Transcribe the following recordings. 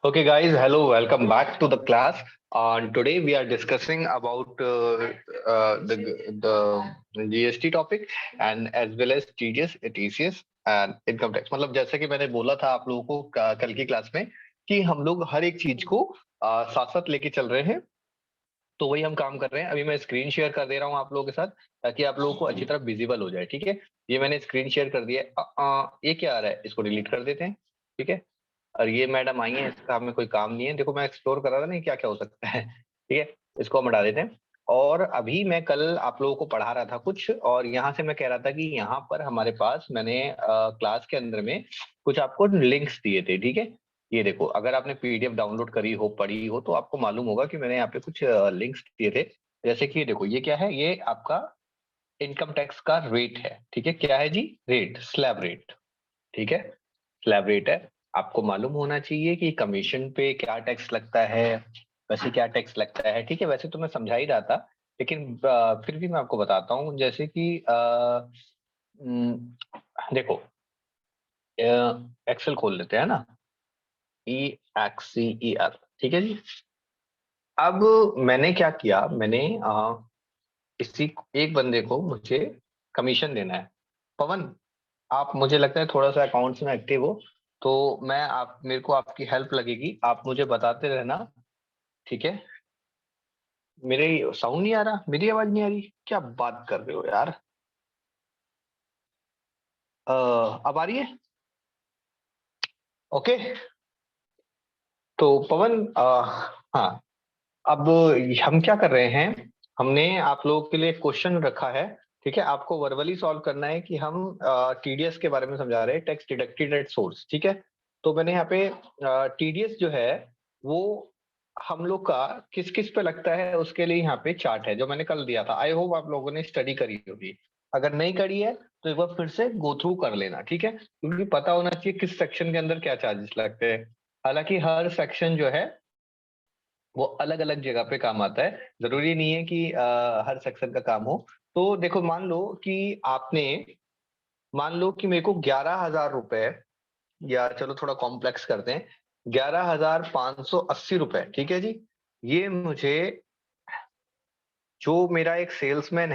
Okay, guys, hello, welcome back to the class. And today we are discussing about the GST topic and as well as TDS, TCS and income tax. मतलब जैसे कि मैंने बोला था आप लोगों को कल की क्लास में कि हम लोग हर एक चीज को साथ साथ लेके चल रहे हैं, तो वही हम काम कर रहे हैं। अभी मैं स्क्रीन शेयर कर दे रहा हूँ आप लोगों के साथ ताकि आप लोगों को अच्छी तरह विजिबल हो जाए। ठीक है, ये मैंने स्क्रीन शेयर कर दिया है। ये क्या आ रहा है, इसको डिलीट कर देते हैं। ठीक है, और ये मैडम आई है, इसका हमें कोई काम नहीं है। देखो मैं एक्सप्लोर कर रहा था ना क्या क्या हो सकता है। ठीक है, इसको हम हटा देते हैं। और अभी मैं कल आप लोगों को पढ़ा रहा था कुछ, और यहाँ से मैं कह रहा था कि यहाँ पर हमारे पास मैंने क्लास के अंदर में कुछ आपको लिंक्स दिए थे। ठीक है, ये देखो, अगर आपने पीडीएफ डाउनलोड करी हो, पढ़ी हो, तो आपको मालूम होगा कि मैंने यहाँ पे कुछ लिंक्स दिए थे। जैसे कि ये देखो, ये क्या है, ये आपका इनकम टैक्स का रेट है। ठीक है, क्या है जी, रेट, स्लैब रेट। ठीक है, स्लैब रेट है। आपको मालूम होना चाहिए कि कमीशन पे क्या टैक्स लगता है, वैसे क्या टैक्स लगता है। ठीक है, वैसे तो मैं समझा ही रहा था, लेकिन फिर भी मैं आपको बताता हूँ। जैसे कि देखो, एक्सेल खोल लेते हैं ना, EXCEL। ठीक है जी। अब मैंने क्या किया, मैंने किसी एक बंदे को मुझे कमीशन देना है। पवन, आप, मुझे लगता है थोड़ा सा अकाउंट्स में एक्टिव हो, तो मैं आप, मेरे को आपकी हेल्प लगेगी, आप मुझे बताते रहना। ठीक है, मेरे साउंड नहीं आ रहा, मेरी आवाज नहीं आ रही, क्या बात कर रहे हो यार। अब आ रही है? ओके। तो पवन, हाँ, अब हम क्या कर रहे हैं, हमने आप लोगों के लिए क्वेश्चन रखा है। ठीक है, आपको वर्बली सॉल्व करना है कि हम टीडीएस के बारे में समझा रहे हैं, टैक्स डिडक्टेड एट सोर्स। ठीक है, तो मैंने यहाँ पे टीडीएस जो है वो हम लोग का किस किस पे लगता है उसके लिए यहाँ पे चार्ट है जो मैंने कल दिया था। आई होप आप लोगों ने स्टडी करी होगी। अगर नहीं करी है तो एक बार फिर से गो थ्रू कर लेना। ठीक है, क्योंकि पता होना चाहिए किस सेक्शन के अंदर क्या चार्जेस लगते हैं। हालांकि हर सेक्शन जो है वो अलग अलग जगह पे काम आता है, जरूरी नहीं है कि हर सेक्शन का काम हो। तो देखो, मान लो कि मेरे को 11,000 रुपए, या चलो थोड़ा कॉम्प्लेक्स करते हैं, 11,580 रुपए। ठीक है जी, ये मुझे, जो मेरा एक सेल्समैन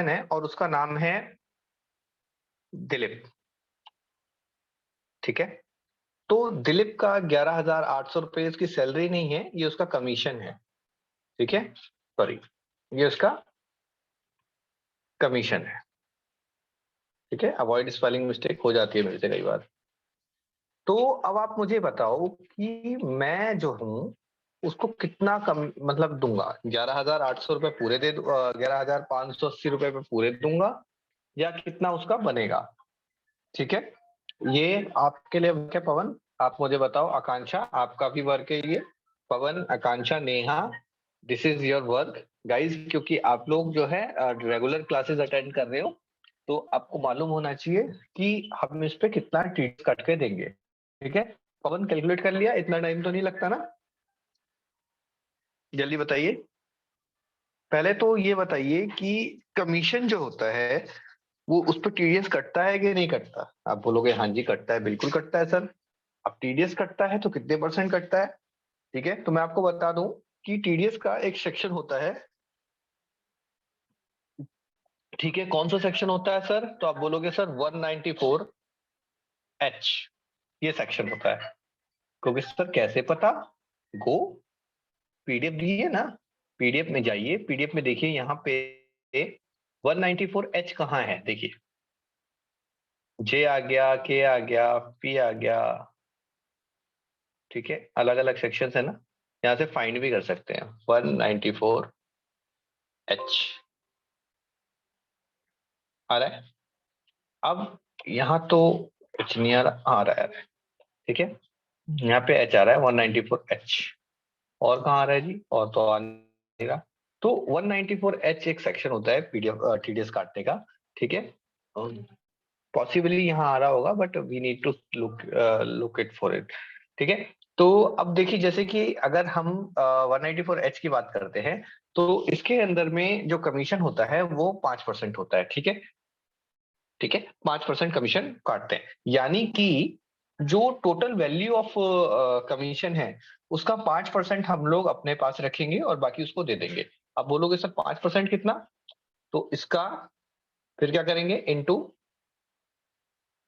है और उसका नाम है दिलीप। ठीक है, तो दिलीप का 11,800 रुपए उसकी सैलरी नहीं है, ये उसका कमीशन है। ठीक है, सॉरी, ये उसका कमीशन है। ठीक है, अवॉइड स्पेलिंग मिस्टेक हो जाती है मेरे से कई बार। तो अब आप मुझे बताओ कि मैं जो हूँ उसको कितना कम मतलब दूंगा, 11,800 रुपए पूरे दे दूं, 11,580 रुपए पे पूरे दूंगा, या कितना उसका बनेगा। ठीक है, ये आपके लिए वर्क है पवन, आप मुझे बताओ। आकांक्षा, आपका भी वर्क है ये। Pavan, Akanksha, Neha, this is your work guys, क्योंकि आप लोग जो है रेगुलर क्लासेस अटेंड कर रहे हो, तो आपको मालूम होना चाहिए कि हम इस पे कितना टीच कट के देंगे। ठीक है, पवन कैलकुलेट कर लिया, इतना टाइम तो नहीं लगता ना? जल्दी बताइए। पहले तो ये बताइए कि कमीशन जो होता है वो उस पर टीडीएस कटता है कि नहीं कटता। आप बोलोगे हाँ जी कटता है, बिल्कुल कटता है सर। अब टीडीएस कटता है तो कितने परसेंट कटता है? ठीक है, तो मैं आपको बता दूं कि टीडीएस का एक सेक्शन होता है। ठीक है, कौन सा सेक्शन होता है सर? तो आप बोलोगे सर 194H, ये सेक्शन होता है। क्योंकि सर कैसे पता? गो, पीडीएफ दी है ना, पीडीएफ में जाइए, पीडीएफ में देखिए यहाँ पे 194H कहाँ है, देखिए, जे आ गया, के आ गया, पी आ गया। ठीक है, अलग अलग सेक्शन है ना, यहाँ से फाइंड भी कर सकते हैं 194H आ रहा है। अब यहाँ तो एच नहीं आ रहा है। ठीक है, यहाँ पे एच आ रहा है, 194H। और कहाँ आ रहा है जी? और तो आ नहीं रहा। तो 194H एक सेक्शन होता है पीडीएफ टीडीएस काटने का। ठीक है, पॉसिबली यहाँ आ रहा होगा, but we need to look it for it. ठीक है, तो अब देखिए जैसे कि अगर हम 194H की बात करते हैं, तो इसके अंदर में जो कमीशन होता है वो 5% होता है, ठीक है? ठीक है? 5% कमीशन काटते हैं। यानी कि जो टोटल वैल्यू ऑफ कमीशन है, उसका 5% हम लोग अपने पास रखेंगे और बाकी उसको दे देंगे। अब बोलोगे सर 5% कितना? तो इसका फिर क्या करेंगे इंटू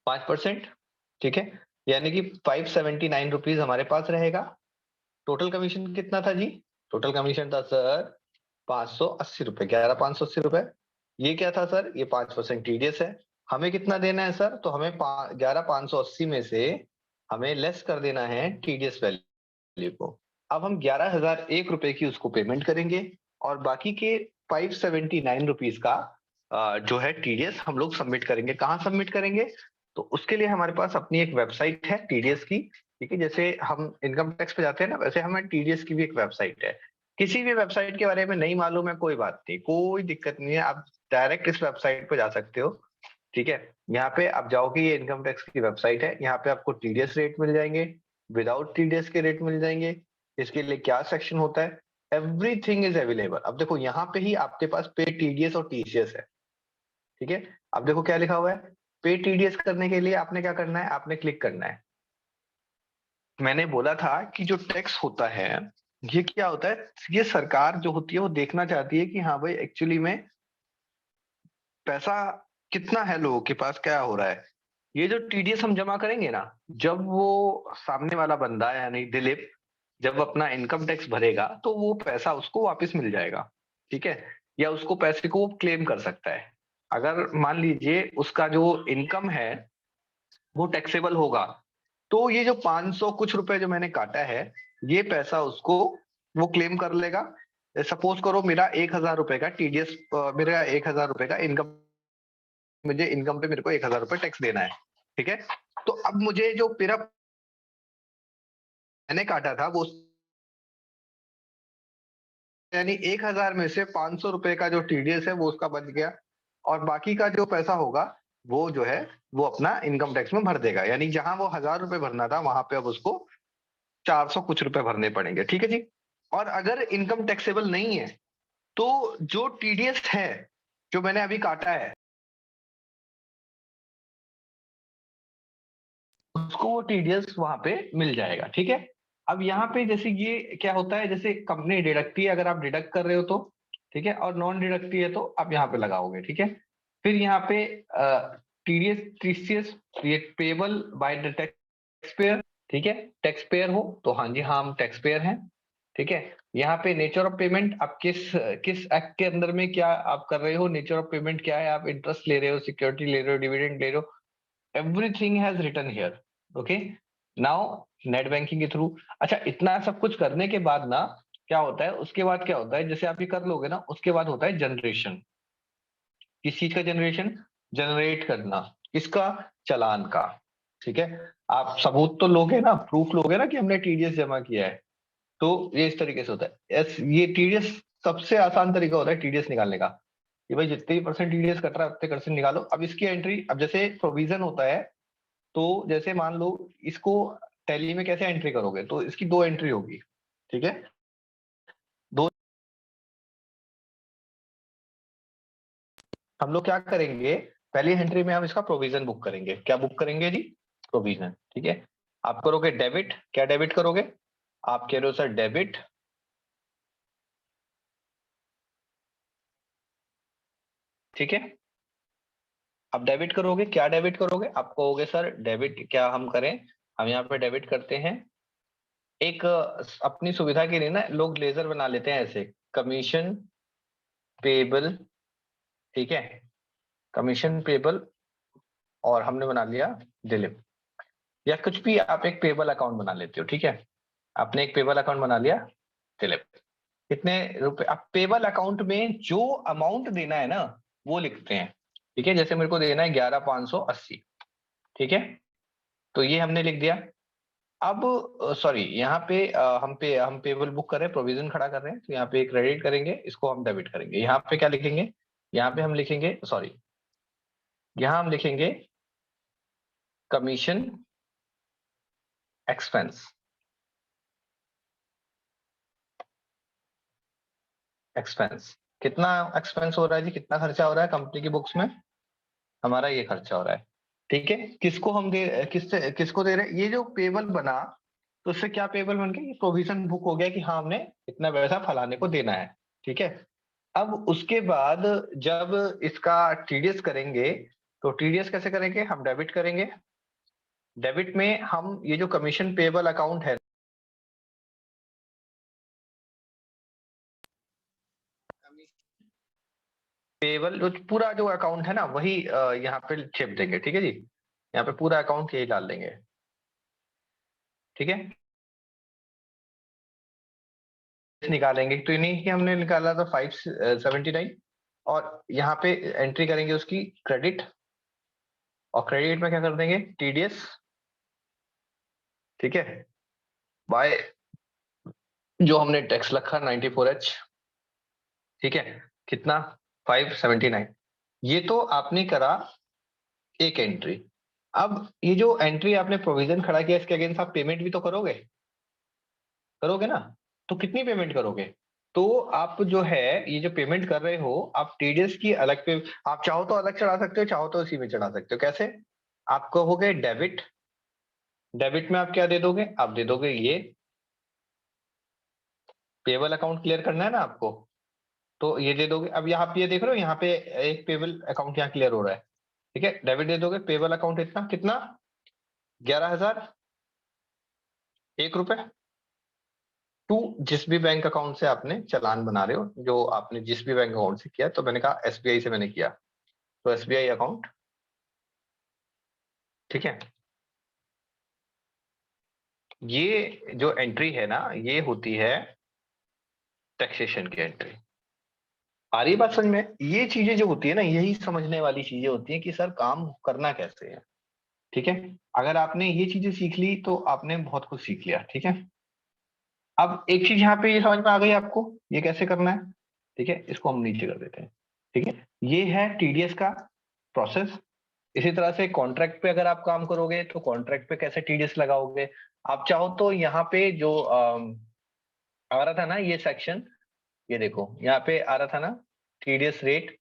5%, ठीक है? यानी कि 579 रुपीज़ हमारे पास रहेगा। टोटल कमीशन कितना था जी? टोटल कमीशन था सर 580 रुपए, 11,580 रुपए। ये क्या था सर? ये 5% टीडीएस है। हमें कितना देना है सर? तो हमें 11,580 में से हमें लेस कर देना है टीडीएस वैल्यू को। अब हम 11,001 रुपए की उसको पेमेंट करेंगे और बाकी के 579 रुपीज का जो है टीडीएस हम लोग सबमिट करेंगे। कहाँ सबमिट करेंगे? तो उसके लिए हमारे पास अपनी एक वेबसाइट है टीडीएस की, ठीक है? जैसे हम इनकम टैक्स पे जाते हैं ना, वैसे हमें टीडीएस की भी एक वेबसाइट है। किसी भी वेबसाइट के बारे में नहीं मालूम है, कोई बात नहीं, कोई दिक्कत नहीं है, आप डायरेक्ट इस वेबसाइट पे जा सकते हो, ठीक है? यहाँ पे आप जाओगे, ये इनकम टैक्स की वेबसाइट है, यहाँ पे आपको टीडीएस रेट मिल जाएंगे, विदाउट टीडीएस के रेट मिल जाएंगे, इसके लिए क्या सेक्शन होता है, एवरीथिंग इज अवेलेबल। अब देखो यहाँ पे ही आपके पास पे टीडीएस और टीसीएस है, ठीक है? अब देखो क्या लिखा हुआ है, पे टीडीएस करने के लिए आपने क्या करना है, आपने क्लिक करना है। मैंने बोला था कि जो टैक्स होता है, ये क्या होता है, ये सरकार जो होती है वो देखना चाहती है कि हाँ भाई एक्चुअली में पैसा कितना है, लोगों के पास क्या हो रहा है। ये जो टीडीएस हम जमा करेंगे ना, जब वो सामने वाला बंदा यानी दिलीप जब अपना इनकम टैक्स भरेगा तो वो पैसा उसको वापस मिल जाएगा, ठीक है? या उसको पैसे को क्लेम कर सकता है। अगर मान लीजिए उसका जो इनकम है वो टैक्सेबल होगा, तो ये जो 500 कुछ रुपए जो मैंने काटा है, ये पैसा उसको वो क्लेम कर लेगा। सपोज करो मेरा 1,000 रुपए का टीडीएस, मेरा 1,000 रुपए का इनकम, मुझे इनकम पे मेरे को 1,000 रुपए टैक्स देना है, ठीक है? तो अब मुझे जो मेरा मैंने काटा था वो, यानी 1,000 में से 500 रुपए का जो टीडीएस है वो उसका बच गया, और बाकी का जो पैसा होगा वो जो है वो अपना इनकम टैक्स में भर देगा। यानी जहां वो 1,000 रुपए भरना था वहां पे अब उसको 400 कुछ रुपए भरने पड़ेंगे, ठीक है जी? और अगर इनकम टैक्सेबल नहीं है, तो जो टीडीएस है जो मैंने अभी काटा है, उसको वो टीडीएस वहां पे मिल जाएगा, ठीक है? अब यहाँ पे जैसे ये क्या होता है, जैसे कंपनी डिडक्टी है, अगर आप डिडक्ट कर रहे हो तो, ठीक है? और नॉन डिडक्टी है तो आप यहाँ पे लगाओगे, ठीक है? फिर यहाँ पे टीडीएस टीसीएस ये payable by the tax payer, ठीक है? टैक्स पेयर हो तो हाँ जी हाँ हम टैक्स पेयर हैं, ठीक है? यहाँ पे नेचर ऑफ पेमेंट, आप किस किस एक्ट के अंदर में क्या आप कर रहे हो, नेचर ऑफ पेमेंट क्या है, आप इंटरेस्ट ले रहे हो, सिक्योरिटी ले रहे हो, डिविडेंड ले रहे हो, everything has written here, okay? Now net banking के थ्रू, अच्छा इतना सब कुछ करने के बाद ना क्या होता है, उसके बाद क्या होता है, जैसे आप ये कर लोगे ना, उसके बाद होता है जनरेशन। किस चीज का जनरेशन? जनरेट करना किसका? चालान का, ठीक है? आप सबूत तो लोगे ना, प्रूफ लोगे ना कि हमने टीडीएस जमा किया है। तो ये इस तरीके से होता है। ये टीडीएस सबसे आसान तरीका होता है टीडीएस निकालने का, कि भाई जितने भी परसेंट टीडीएस कट रहा है उतने परसेंट निकालो। अब इसकी एंट्री, अब जैसे प्रोविजन होता है, तो जैसे मान लो इसको टैली में कैसे एंट्री करोगे, तो इसकी दो एंट्री होगी, ठीक है? दो, हम लोग क्या करेंगे, पहली एंट्री में हम इसका प्रोविजन बुक करेंगे। क्या बुक करेंगे जी? प्रोविजन, ठीक है? आप करोगे डेबिट, क्या डेबिट करोगे? आप कह रहे हो सर डेबिट, ठीक है? अब डेबिट करोगे, क्या डेबिट करोगे? आप कहोगे सर डेबिट क्या हम करें, हम यहाँ पे डेबिट करते हैं एक अपनी सुविधा के लिए ना, लोग लेजर बना लेते हैं ऐसे, कमीशन पेबल, ठीक है? कमीशन पेबल, और हमने बना लिया दिलीप, या कुछ भी आप एक पेबल अकाउंट बना लेते हो, ठीक है? आपने एक पेबल अकाउंट बना लिया दिलीप, कितने रुपए, आप पेबल अकाउंट में जो अमाउंट देना है ना वो लिखते हैं, ठीक है? जैसे मेरे को देना है 11,580, ठीक है? तो ये हमने लिख दिया। अब सॉरी, यहाँ पे हम पेबल बुक कर रहे हैं, प्रोविजन खड़ा कर रहे हैं, तो यहाँ पे क्रेडिट करेंगे, इसको हम डेबिट करेंगे। यहाँ पे क्या लिखेंगे, यहाँ पे हम लिखेंगे, सॉरी, यहाँ हम लिखेंगे कमीशन एक्सपेंस, एक्सपेंस, कितना एक्सपेंस हो रहा है जी, कितना खर्चा हो रहा है कंपनी की बुक्स में, हमारा ये खर्चा हो रहा है। ठीक है, किसको हम दे, किसको दे रहे हैं, ये जो पेबल बना तो उससे क्या पेबल बन गया, ये प्रोविजन बुक हो गया कि हाँ हमने इतना पैसा फलाने को देना है। ठीक है, अब उसके बाद जब इसका टीडीएस करेंगे तो टीडीएस कैसे करेंगे, हम डेबिट करेंगे। डेबिट में हम ये जो कमीशन पेबल अकाउंट है, पेबल जो पूरा जो अकाउंट है ना वही यहाँ पे छिप देंगे। ठीक है जी, यहाँ पे पूरा अकाउंट यही डाल देंगे। ठीक है, निकालेंगे तो ये नहीं कि हमने निकाला था 579, और यहाँ पे एंट्री करेंगे उसकी क्रेडिट, और क्रेडिट में क्या कर देंगे टीडीएस। ठीक है, बाय जो हमने टैक्स रखा 94H। ठीक है, कितना 579, ये तो आपने करा एक एंट्री। अब ये जो एंट्री आपने प्रोविजन खड़ा किया इसके अगेंस्ट आप पेमेंट भी तो करोगे, करोगे ना, तो कितनी पेमेंट करोगे, तो आप जो है ये जो पेमेंट कर रहे हो आप टीडीएस की अलग पे, आप चाहो तो अलग चढ़ा सकते हो, चाहो तो इसी में चढ़ा सकते हो। कैसे, आप कहोगे डेबिट, डेबिट में आप क्या दे दोगे, आप दे दोगे ये पेबल अकाउंट क्लियर करना है ना आपको, तो ये दे दोगे। अब यहाँ पे ये देख रहे हो यहाँ पे एक पेबल अकाउंट यहाँ क्लियर हो रहा है। ठीक है, डेबिट दे दोगे, पेबल अकाउंट इतना कितना 11,001 रुपए टू जिस भी बैंक अकाउंट से आपने चालान बना रहे हो, जो आपने जिस भी बैंक अकाउंट से किया, तो मैंने कहा एसबीआई से मैंने किया, तो एसबीआई अकाउंट। ठीक है, ये जो एंट्री है ना ये होती है टैक्सेशन की एंट्री। आ रही है बात समझ में, ये चीजें जो होती है ना यही समझने वाली चीजें होती है कि सर काम करना कैसे है। ठीक है, अगर आपने ये चीजें सीख ली तो आपने बहुत कुछ सीख लिया। ठीक है, अब एक चीज यहाँ पे ये समझ में आ गई आपको, ये कैसे करना है। ठीक है, इसको हम नीचे कर देते हैं। ठीक है, ये है टीडीएस का प्रोसेस। इसी तरह से कॉन्ट्रैक्ट पे अगर आप काम करोगे तो कॉन्ट्रैक्ट पे कैसे टीडीएस लगाओगे, आप चाहो तो यहाँ पे जो आ रहा था ना ये सेक्शन, ये देखो यहाँ पे आ रहा था ना टीडीएस रेट,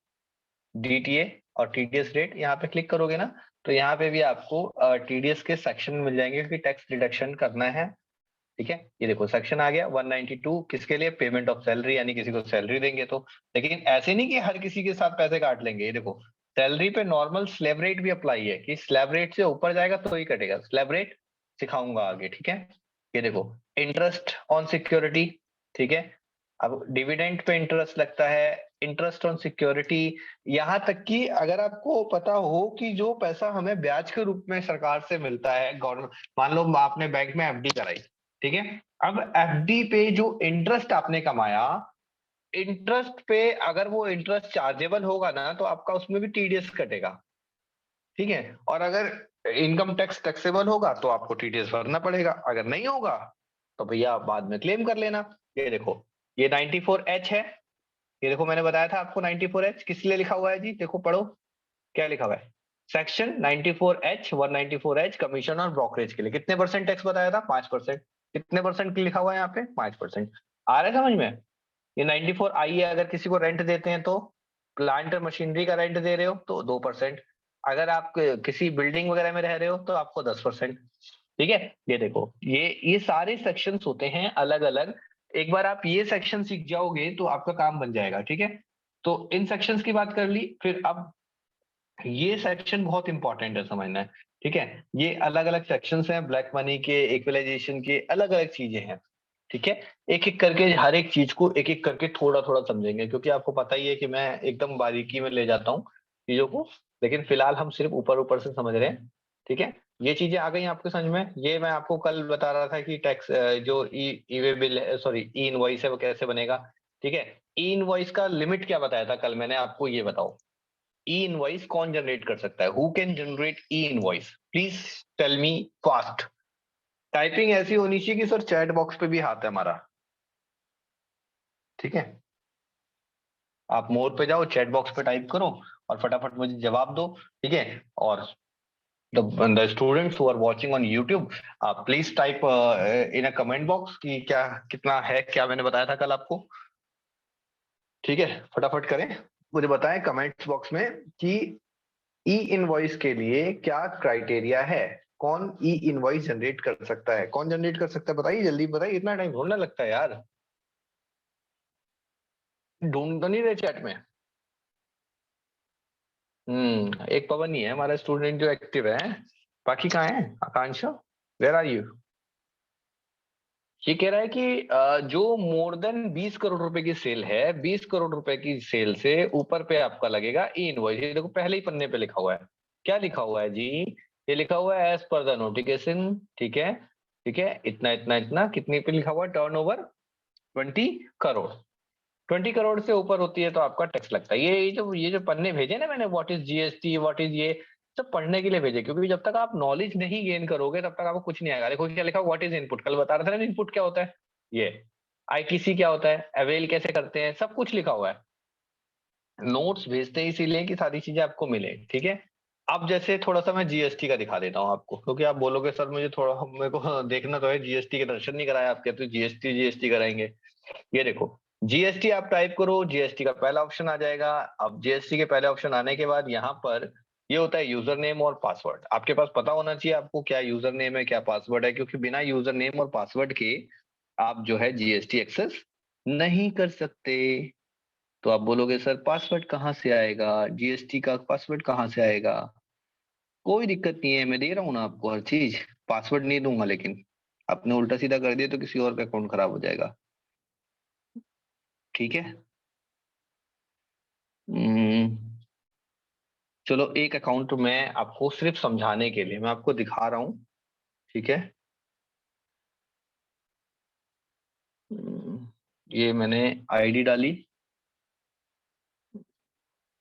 डीटीए और टीडीएस रेट, यहाँ पे क्लिक करोगे ना तो यहाँ पे भी आपको टीडीएस के सेक्शन मिल जाएंगे कि टैक्स डिडक्शन करना है। ठीक है, ये देखो सेक्शन आ गया 192, किसके लिए, पेमेंट ऑफ सैलरी, यानी किसी को सैलरी देंगे तो। लेकिन ऐसे नहीं कि हर किसी के साथ पैसे काट लेंगे, ये देखो सैलरी पे नॉर्मल स्लैब रेट भी अप्लाई है, कि स्लैब रेट से ऊपर जाएगा तो ही कटेगा, स्लैब रेट सिखाऊंगा आगे। ठीक है, ये देखो इंटरेस्ट ऑन सिक्योरिटी। ठीक है, अब डिविडेंड पे इंटरेस्ट लगता है, इंटरेस्ट ऑन सिक्योरिटी, यहाँ तक कि अगर आपको पता हो कि जो पैसा हमें ब्याज के रूप में सरकार से मिलता है गवर्नमेंट, मान लो आपने बैंक में एफडी कराई। ठीक है, अब एफडी पे जो इंटरेस्ट आपने कमाया, इंटरेस्ट पे अगर वो इंटरेस्ट चार्जेबल होगा ना तो आपका उसमें भी टीडीएस कटेगा। ठीक है, और अगर इनकम टैक्स टैक्सेबल होगा तो आपको टीडीएस भरना पड़ेगा, अगर नहीं होगा तो भैया आप बाद में क्लेम कर लेना। ये देखो ये 94H है, ये देखो मैंने बताया था आपको 94H किस लिए लिखा हुआ है जी, देखो पढ़ो क्या लिखा हुआ है। सेक्शन 94H 194H कमीशन और ब्रोकरेज के लिए कितने परसेंट टैक्स बताया था, 5%। कितने परसेंट लिखा हुआ है यहाँ पे, 5%। आ रहा है समझ में, ये 94I है, अगर किसी को रेंट देते हैं तो प्लांट मशीनरी का रेंट दे रहे हो तो 2%, अगर आप किसी बिल्डिंग वगैरह में रह रहे हो तो आपको 10%। ठीक है, ये देखो ये सारे सेक्शंस होते हैं अलग अलग। एक बार आप ये सेक्शन सीख जाओगे तो आपका काम बन जाएगा। ठीक है, तो इन सेक्शंस की बात कर ली, फिर अब ये सेक्शन बहुत इंपॉर्टेंट है समझना है। ठीक है, ये अलग अलग सेक्शंस हैं, ब्लैक मनी के, इक्वलाइजेशन के, अलग अलग चीजें हैं। ठीक है, एक एक करके हर एक चीज को एक एक करके थोड़ा थोड़ा समझेंगे, क्योंकि आपको पता ही है कि मैं एकदम बारीकी में ले जाता हूँ चीजों को, लेकिन फिलहाल हम सिर्फ ऊपर ऊपर से समझ रहे हैं। ठीक है, ये चीजें आ गई आपके समझ में। ये मैं आपको कल बता रहा था कि टैक्स जो ई वे बिल है, सॉरी ई इनवॉइस है, वो कैसे बनेगा। ठीक है, ई इनवॉइस का लिमिट क्या बताया था कल मैंने आपको, ये बताओ ई इनवॉइस कौन जनरेट कर सकता है, who can generate e invoice, please tell me fast. Typing ऐसी होनी चाहिए कि सर चैट बॉक्स पे भी हाथ है हमारा। ठीक है, आप मोर पे जाओ, चैट बॉक्स पे टाइप करो और फटाफट मुझे जवाब दो। ठीक है, और the students who are watching on YouTube, please type in a comment box कि क्या कितना है, क्या मैंने बताया था कल आपको। ठीक है, फटाफट करें, मुझे बताएं कमेंट्स बॉक्स में कि ई इनवॉइस के लिए क्या क्राइटेरिया है। कौन ई इनवॉइस जनरेट कर सकता है, कौन जनरेट कर सकता है, बताइए जल्दी बताइए, इतना टाइम ढूंढना लगता है यार। ढूंढ तो नहीं रहे चैट में। एक पवन ही है हमारा स्टूडेंट जो एक्टिव है, बाकी कहाँ है? आकांक्षा, वेयर आर यू? ये कह रहा है कि जो मोर देन 20 करोड़ रुपए की सेल है, 20 करोड़ रुपए की सेल से ऊपर पे आपका लगेगा ई इनवॉइस। ये देखो पहले ही पन्ने पे लिखा हुआ है, क्या लिखा हुआ है जी? ये लिखा हुआ है एज पर द नोटिफिकेशन। ठीक है, ठीक है, इतना इतना इतना कितनी पे लिखा हुआ है? टर्नओवर 20 करोड़। 20 करोड़ से ऊपर होती है तो आपका टैक्स लगता है। ये जो पन्ने भेजे ना मैंने, what is GST, what is ये, सब पढ़ने के लिए भेजे, क्योंकि जब तक आप नॉलेज नहीं गेन करोगे तब तक आपको कुछ नहीं आएगा। देखो क्या लिखा, व्हाट इज इनपुट, कल बता रहा था ना इनपुट क्या होता है, ये आईटीसी क्या होता है, अवेल कैसे करते हैं, सब कुछ लिखा हुआ है। नोट्स भेजते हैं इसीलिए कि सारी चीजें आपको मिले। ठीक है, अब जैसे थोड़ा सा मैं जीएसटी का दिखा देता हूँ आपको, क्योंकि आप बोलोगे सर मुझे थोड़ा, मेरे को देखना तो है, जीएसटी के दर्शन नहीं कराया आपके, तो जीएसटी जीएसटी कराएंगे। ये देखो, जीएसटी आप टाइप करो, जीएसटी का पहला ऑप्शन आ जाएगा। अब जीएसटी के पहले ऑप्शन आने के बाद यहाँ पर ये होता है यूजर नेम और पासवर्ड। आपके पास पता होना चाहिए आपको क्या यूजर नेम है क्या पासवर्ड है, क्योंकि बिना यूजर नेम और पासवर्ड के आप जो है जीएसटी एक्सेस नहीं कर सकते। तो आप बोलोगे सर पासवर्ड कहाँ से आएगा, जीएसटी का पासवर्ड कहाँ से आएगा? कोई दिक्कत नहीं है, मैं दे रहा हूँ ना आपको हर चीज। पासवर्ड नहीं दूंगा, लेकिन आपने उल्टा सीधा कर दिया तो किसी और का अकाउंट खराब हो जाएगा। ठीक है। हम्म, चलो एक अकाउंट मैं आपको सिर्फ समझाने के लिए मैं आपको दिखा रहा हूँ। ठीक है। हम्म, ये मैंने आईडी डाली,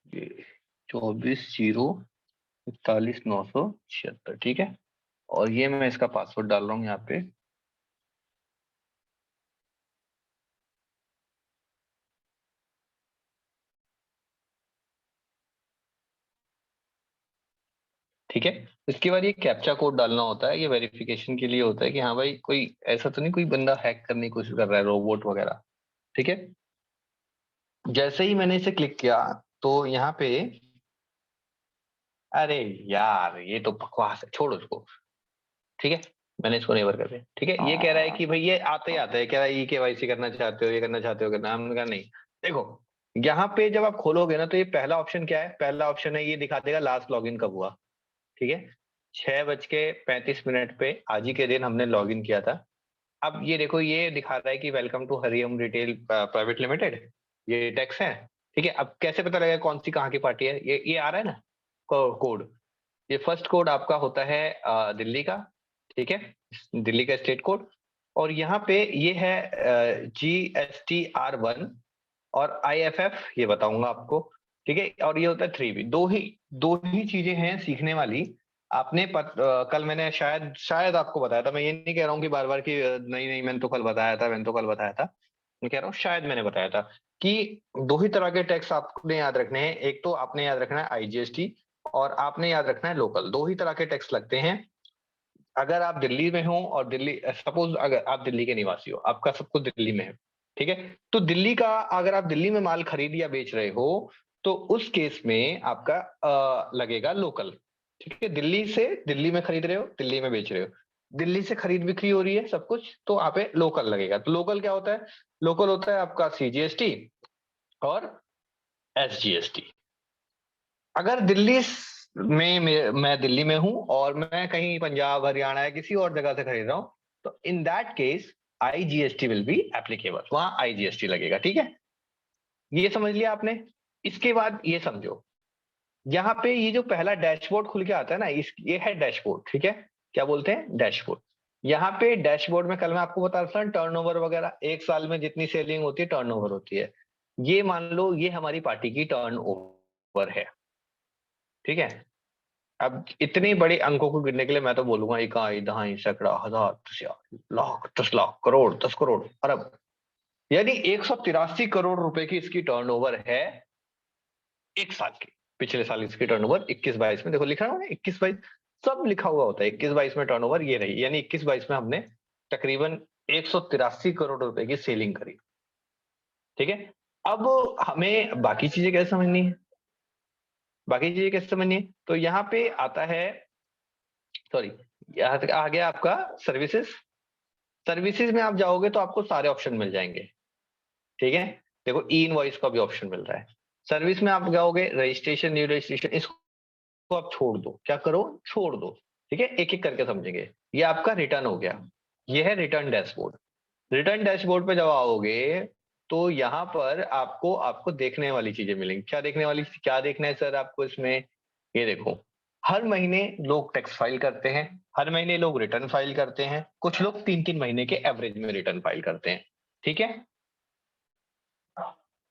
ये 24/0/41/976। ठीक है, और ये मैं इसका पासवर्ड डाल रहा हूँ यहाँ पे। ठीक है, इसके बाद ये कैप्चा कोड डालना होता है, ये वेरिफिकेशन के लिए होता है कि हाँ भाई कोई ऐसा तो नहीं कोई बंदा हैक करने की कोशिश कर रहा है, रोबोट वगैरह। ठीक है, जैसे ही मैंने इसे क्लिक किया तो यहाँ पे, अरे यार ये तो बकवास है, छोड़ो उसको। ठीक है, मैंने इसको नेवर कर दिया। ठीक है, ये कह रहा है कि भाई ये आते ही आता है, कह रहा है ई केवाईसी करना चाहते हो, ये करना चाहते हो, करना, हमने कहा नहीं। देखो यहाँ पे जब आप खोलोगे ना तो ये पहला ऑप्शन क्या है, पहला ऑप्शन है ये दिखा देगा लास्ट लॉगिन कब हुआ। ठीक है, 6:35 पे आज ही के दिन हमने लॉगिन किया था। अब ये देखो ये दिखा रहा है कि welcome to Hariom retail private limited, ये टैक्स है। ठीक है, अब कैसे पता लगेगा कौन सी कहाँ की पार्टी है, ये आ रहा है ना कोड। ये फर्स्ट कोड आपका होता है दिल्ली का। ठीक है, दिल्ली का स्टेट कोड। और यहाँ पे ये है GSTR1 और IFF, ये बताऊंगा आपको। ठीक है, और ये होता है 3B। दो ही चीजें हैं सीखने वाली। कल मैंने शायद आपको बताया था, मैं ये नहीं कह रहा हूँ कि बार बार कि नहीं नहीं मैंने तो कल बताया था, मैंने तो कल बताया था। मैं कह रहा हूँ शायद मैंने बताया था कि दो ही तरह के टैक्स आपने याद रखने हैं। एक तो आपने याद रखना है IGST, और आपने याद रखना है लोकल। दो ही तरह के टैक्स लगते हैं अगर आप दिल्ली में हो, और दिल्ली, सपोज अगर आप दिल्ली के निवासी हो, आपका सब कुछ दिल्ली में है। ठीक है, तो दिल्ली का अगर आप दिल्ली में माल खरीद या बेच रहे हो तो उस केस में आपका लगेगा लोकल। ठीक है, दिल्ली से दिल्ली में खरीद रहे हो, दिल्ली में बेच रहे हो, दिल्ली से खरीद बिक्री हो रही है सब कुछ, तो वहां पे लोकल लगेगा। तो लोकल क्या होता है? लोकल होता है आपका CGST और SGST। अगर मैं दिल्ली में हूं और मैं कहीं पंजाब हरियाणा या किसी और जगह से खरीद रहा हूं, तो in that case IGST will be applicable, वहां IGST लगेगा। ठीक है, ये समझ लिया आपने। इसके बाद ये समझो, यहाँ पे ये जो पहला डैशबोर्ड खुल के आता है ना, ये है डैशबोर्ड। ठीक है, क्या बोलते हैं? डैशबोर्ड। यहाँ पे डैशबोर्ड में कल मैं आपको बता रहा था टर्नओवर वगैरह, एक साल में जितनी सेलिंग होती है टर्नओवर होती है। ये मान लो ये हमारी पार्टी की टर्नओवर है। ठीक है, अब इतने बड़े अंकों को गिनने के लिए मैं तो बोलूंगा इकाई, दहाई, सैकड़ा, हजार, दसिया, लाख, 10 लाख, करोड़, 10 करोड़, अरब, यानी 183 करोड़ रुपए की इसकी टर्नओवर है एक साल की। पिछले साल इसकी टर्नओवर 21-22 में, देखो लिखा हुआ है 21-22, सब लिखा हुआ होता है। 21-22 में टर्नओवर ये रही, यानी 21-22 में हमने तकरीबन 183 करोड़ रुपए की सेलिंग करी। ठीक है, अब हमें बाकी चीजें कैसे समझनी है, बाकी चीजें कैसे समझनी है, तो यहाँ पे आता है, सॉरी, यहाँ तक आ गया आपका सर्विसेज। सर्विसेज में आप जाओगे तो आपको सारे ऑप्शन मिल जाएंगे, ठीक है। देखो ई इनवॉइस का भी ऑप्शन मिल रहा है। सर्विस में आप जाओगे, रजिस्ट्रेशन, न्यू रजिस्ट्रेशन, इसको आप छोड़ दो, क्या करो, छोड़ दो, ठीक है, एक एक करके समझेंगे। ये आपका रिटर्न हो गया, ये है रिटर्न डैशबोर्ड। रिटर्न डैशबोर्ड पे जब आओगे तो यहाँ पर आपको आपको देखने वाली चीजें मिलेंगी। क्या देखने वाली, क्या देखना है सर आपको इसमें, ये देखो, हर महीने लोग टैक्स फाइल करते हैं, हर महीने लोग रिटर्न फाइल करते हैं, कुछ लोग 3-3 महीने के एवरेज में रिटर्न फाइल करते हैं, ठीक है।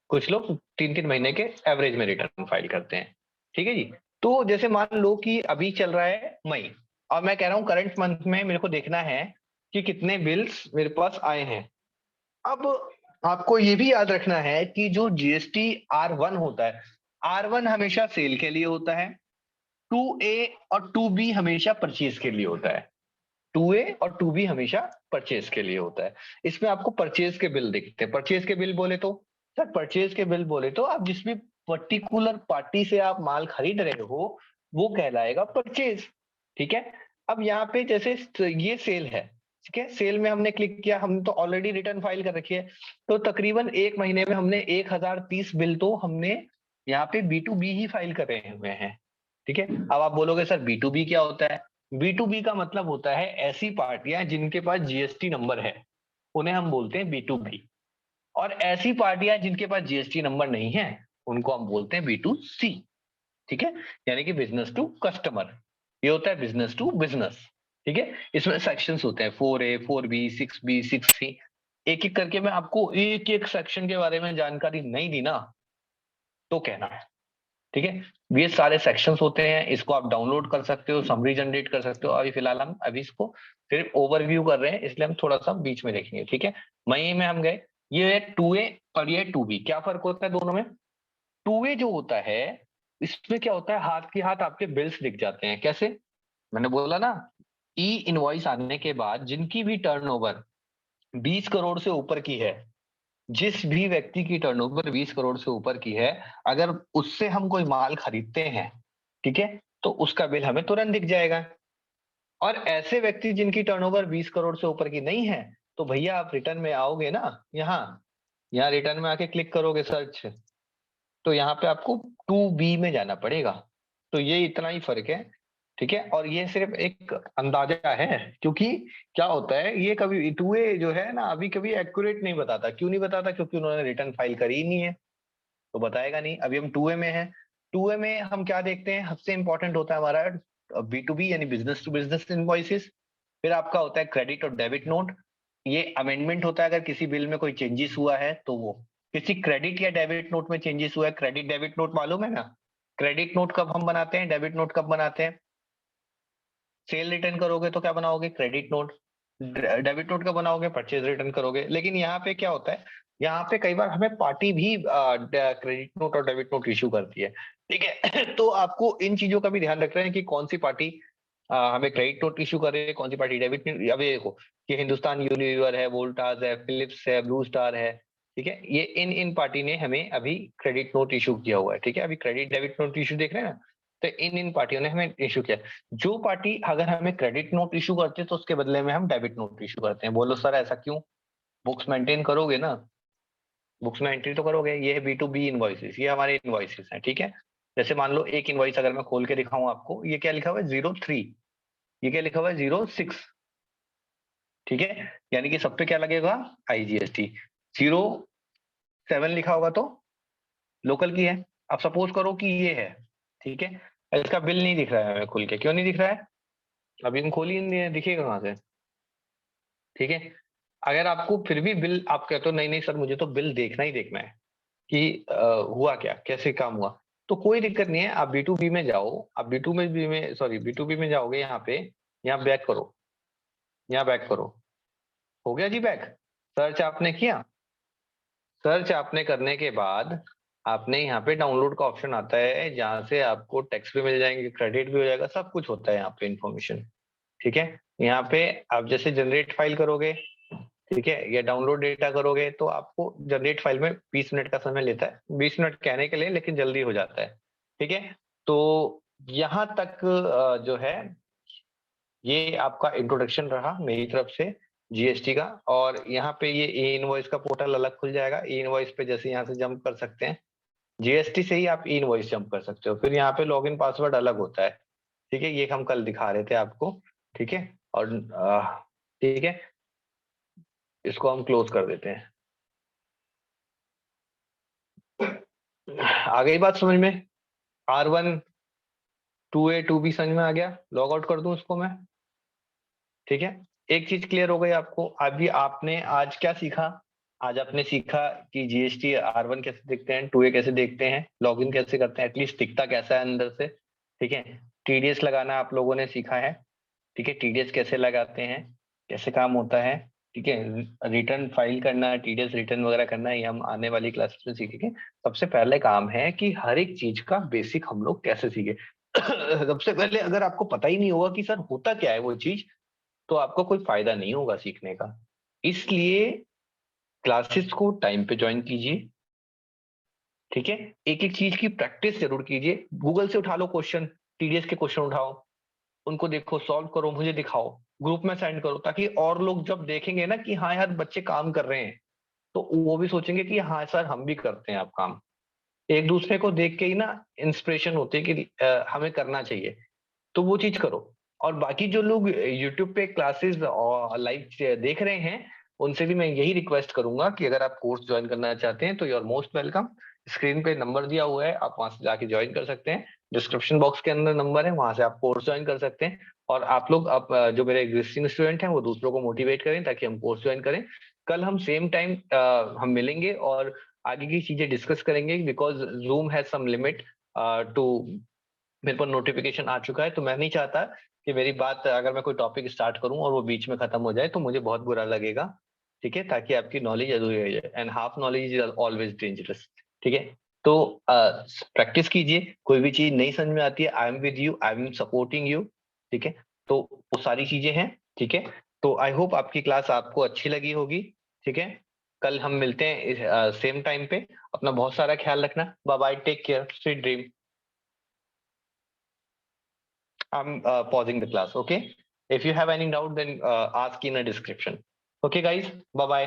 कुछ लोग 3-3 महीने के एवरेज में रिटर्न फाइल करते हैं, ठीक है जी। तो जैसे मान लो कि अभी चल रहा है मई, और मैं कह रहा हूँ करंट मंथ में मेरे को देखना है कि कितने बिल्स मेरे पास आए हैं। अब आपको ये भी याद रखना है कि जो जीएसटी R1 होता है, R1 हमेशा सेल के लिए होता है, 2A और 2B हमेशा परचेज के लिए होता है। 2A और 2B हमेशा परचेज के लिए होता है। इसमें आपको परचेज के बिल दिखते हैं। परचेज के बिल बोले तो, सर परचेज के बिल बोले तो आप जिस भी पर्टिकुलर पार्टी से आप माल खरीद रहे हो वो कहलाएगा परचेज, ठीक है। अब यहाँ पे जैसे ये सेल है, ठीक है, सेल में हमने क्लिक किया, हम तो ऑलरेडी रिटर्न फाइल कर रखी है, तो तकरीबन एक महीने में हमने 1030 बिल तो हमने यहाँ पे B2B ही फाइल करे हुए हैं, ठीक है। अब आप बोलोगे सर B2B क्या होता है, B2B का मतलब होता है ऐसी पार्टियां जिनके पास जीएसटी नंबर है, उन्हें हम बोलते हैं B2B। और ऐसी पार्टियां जिनके पास जीएसटी नंबर नहीं है उनको हम बोलते हैं B2C, ठीक है, यानी कि बिजनेस टू कस्टमर। ये होता है बिजनेस टू बिजनेस, ठीक है। इसमें सेक्शंस होते हैं 4A, 4B, 6B, 6C। एक एक करके मैं आपको एक एक सेक्शन के बारे में जानकारी नहीं दी ना तो कहना है, ठीक है। ये सारे सेक्शंस होते हैं, इसको आप डाउनलोड कर सकते हो, समरी जनरेट कर सकते हो। अभी फिलहाल हम अभी इसको सिर्फ ओवरव्यू कर रहे हैं, इसलिए हम थोड़ा सा बीच में देखेंगे, ठीक है। मई में हम गए, ये है 2A और ये 2B। क्या फर्क होता है दोनों में, 2A जो होता है इसमें क्या होता है, हाथ के हाथ आपके बिल्स दिख जाते हैं। कैसे, मैंने बोला ना, ई इनवॉइस आने के बाद जिनकी भी टर्नओवर 20 करोड़ से ऊपर की है, जिस भी व्यक्ति की टर्नओवर 20 करोड़ से ऊपर की है, अगर उससे हम कोई माल खरीदते हैं, ठीक है, तो उसका बिल हमें तुरंत दिख जाएगा। और ऐसे व्यक्ति जिनकी टर्नओवर 20 करोड़ से ऊपर की नहीं है, तो भैया आप रिटर्न में आओगे ना, यहाँ यहाँ रिटर्न में आके क्लिक करोगे सर्च, तो यहाँ पे आपको 2B में जाना पड़ेगा। तो ये इतना ही फर्क है, ठीक है। और ये सिर्फ एक अंदाजा है, क्योंकि क्या होता है, ये कभी 2A जो है ना अभी कभी एक्यूरेट नहीं बताता। क्यों नहीं बताता, क्योंकि उन्होंने रिटर्न फाइल करी ही नहीं है, तो बताएगा नहीं। अभी हम 2A में है, 2A में हम क्या देखते हैं, सबसे इंपॉर्टेंट होता है हमारा B2B यानी बिजनेस टू बिजनेस इनवॉइसेस। फिर आपका होता है क्रेडिट और डेबिट नोट, ये अमेंडमेंट होता है, अगर किसी बिल में कोई चेंजेस हुआ है तो वो किसी क्रेडिट या डेबिट नोट में चेंजेस हुआ है। क्रेडिट डेबिट नोट मालूम है ना, क्रेडिट नोट कब हम बनाते हैं, डेबिट नोट कब बनाते हैं, सेल रिटर्न करोगे तो क्या बनाओगे, क्रेडिट नोट। डेबिट नोट कब बनाओगे, परचेज रिटर्न करोगे। लेकिन यहाँ पे क्या होता है, यहाँ पे कई बार हमें पार्टी भी क्रेडिट नोट और डेबिट नोट इशू करती है, ठीक है। तो आपको इन चीजों का भी ध्यान रखना है कि कौन सी पार्टी हमें क्रेडिट नोट इशू कर रही है, कौन सी पार्टी डेबिट। अभी देखो कि हिंदुस्तान यूनिलीवर है, वोल्टास है, फिलिप्स है, ब्लू स्टार है, ठीक है, ये इन इन पार्टी ने हमें अभी क्रेडिट नोट इशू किया हुआ है, ठीक है। अभी क्रेडिट डेबिट नोट इशू देख रहे हैं ना, तो इन इन पार्टियों ने हमें इशू किया। जो पार्टी अगर हमें क्रेडिट नोट इशू करती है तो उसके बदले में हम डेबिट नोट इशू करते हैं। बोलो सर ऐसा क्यों, बुक्स मेंटेन करोगे ना, बुक्स में एंट्री तो करोगे। ये है B2B इनवॉइसेस, ये हमारे इनवॉइसेस हैं, ठीक है। जैसे मान लो एक इनवॉइस अगर मैं खोल के दिखाऊं आपको, ये क्या लिखा हुआ है 03, ये क्या लिखा हुआ है 06, ठीक है, यानी कि सब पे क्या लगेगा IGST। 07 लिखा होगा तो लोकल की है। अब सपोज करो कि ये है, ठीक है, इसका बिल नहीं दिख रहा है हमें खुल के, क्यों नहीं दिख रहा है, अभी हम खोल ही नहीं है, दिखेगा कहाँ से, ठीक है। अगर आपको फिर भी बिल, आप कहते हो नहीं नहीं सर मुझे तो बिल देखना ही देखना है कि हुआ क्या, कैसे काम हुआ, तो कोई दिक्कत नहीं है। आप B2B में जाओ, आप B2B में सॉरी B2B में जाओगे, यहाँ पे, यहाँ बैक करो, यहाँ बैक करो, हो गया जी बैक। सर्च आपने किया, सर्च आपने करने के बाद आपने यहाँ पे डाउनलोड का ऑप्शन आता है, जहाँ से आपको टेक्स्ट भी मिल जाएंगे, क्रेडिट भी हो जाएगा, सब कुछ होता है यहाँ पे इन्फॉर्मेशन, ठीक है। यहाँ पे आप जैसे जनरेट फाइल करोगे, ठीक है, या डाउनलोड डेटा करोगे तो आपको जनरेट फाइल में 20 मिनट का समय लेता है, 20 मिनट कहने के लिए, लेकिन जल्दी हो जाता है। ठीक है, तो यहाँ तक जो है ये आपका इंट्रोडक्शन रहा मेरी तरफ से जीएसटी का। और यहाँ पे ये ई इनवॉइस का पोर्टल अलग खुल जाएगा। ई इनवॉइस पे जैसे यहाँ से जंप कर सकते हैं, जीएसटी से ही आप ई इनवॉइस जंप कर सकते हो। फिर यहाँ पे लॉगिन पासवर्ड अलग होता है। ठीक है, ये हम कल दिखा रहे थे आपको। ठीक है, और ठीक है, इसको हम क्लोज कर देते हैं। आ गई बात समझ में? R1 2A 2B समझ में आ गया? लॉग आउट कर दूं इसको मैं? ठीक है, एक चीज क्लियर हो गई आपको। अभी आपने आज क्या सीखा? आज आपने सीखा कि जीएसटी R1 कैसे देखते हैं, 2A कैसे देखते हैं, लॉगिन कैसे करते हैं, एटलीस्ट दिखता कैसा है अंदर से। ठीक है, टीडीएस लगाना आप लोगों ने सीखा है। ठीक है, टीडीएस कैसे लगाते हैं, कैसे काम होता है। ठीक है, रिटर्न फाइल करना, टीडीएस रिटर्न वगैरह करना, ये हम आने वाली क्लासेस में सीखेंगे। सबसे पहले काम है कि हर एक चीज का बेसिक हम लोग कैसे सीखे। सबसे पहले अगर आपको पता ही नहीं होगा कि सर होता क्या है वो चीज, तो आपको कोई फायदा नहीं होगा सीखने का। इसलिए क्लासेस को टाइम पे ज्वाइन कीजिए। ठीक है, एक एक चीज की प्रैक्टिस जरूर कीजिए। गूगल से उठा लो क्वेश्चन, टीडीएस के क्वेश्चन उठाओ, उनको देखो, सॉल्व करो, मुझे दिखाओ, ग्रुप में सेंड करो, ताकि और लोग जब देखेंगे ना कि हाँ यार बच्चे काम कर रहे हैं, तो वो भी सोचेंगे कि हाँ सर हम भी करते हैं आप काम। एक दूसरे को देख के ही ना इंस्पिरेशन होती है कि हमें करना चाहिए, तो वो चीज करो। और बाकी जो लोग यूट्यूब पे क्लासेस लाइव देख रहे हैं, उनसे भी मैं यही रिक्वेस्ट करूंगा कि अगर आप कोर्स ज्वाइन करना चाहते हैं तो you are most welcome. Screen पे नंबर दिया हुआ है, आप वहां से जाके ज्वाइन कर सकते हैं। डिस्क्रिप्शन बॉक्स के अंदर नंबर है, वहां से आप कोर्स ज्वाइन कर सकते हैं। और आप लोग जो मेरे एग्जिस्टिंग स्टूडेंट हैं वो दूसरों को मोटिवेट करें ताकि हम कोर्स ज्वाइन करें। कल हम सेम टाइम हम मिलेंगे और आगे की चीजें डिस्कस करेंगे, because Zoom has some limit too. मेरे पर नोटिफिकेशन आ चुका है, तो मैं नहीं चाहता कि मेरी बात, अगर मैं कोई टॉपिक स्टार्ट करूं और वो बीच में खत्म हो जाए तो मुझे बहुत बुरा लगेगा। ठीक है, ताकि आपकी नॉलेज अधूरी रह जाए, and half knowledge is always dangerous. ठीक है, तो प्रैक्टिस कीजिए। कोई भी चीज नहीं समझ में आती है, I am with you, I am supporting you. ठीक है, तो वो सारी चीजें हैं। ठीक है, तो आई होप आपकी क्लास आपको अच्छी लगी होगी। ठीक है, कल हम मिलते हैं सेम टाइम पे। अपना बहुत सारा ख्याल रखना। Bye bye, take care, sweet dream. I'm pausing the class. Okay. If you have any doubt, then ask in a description. Okay, guys. Bye bye.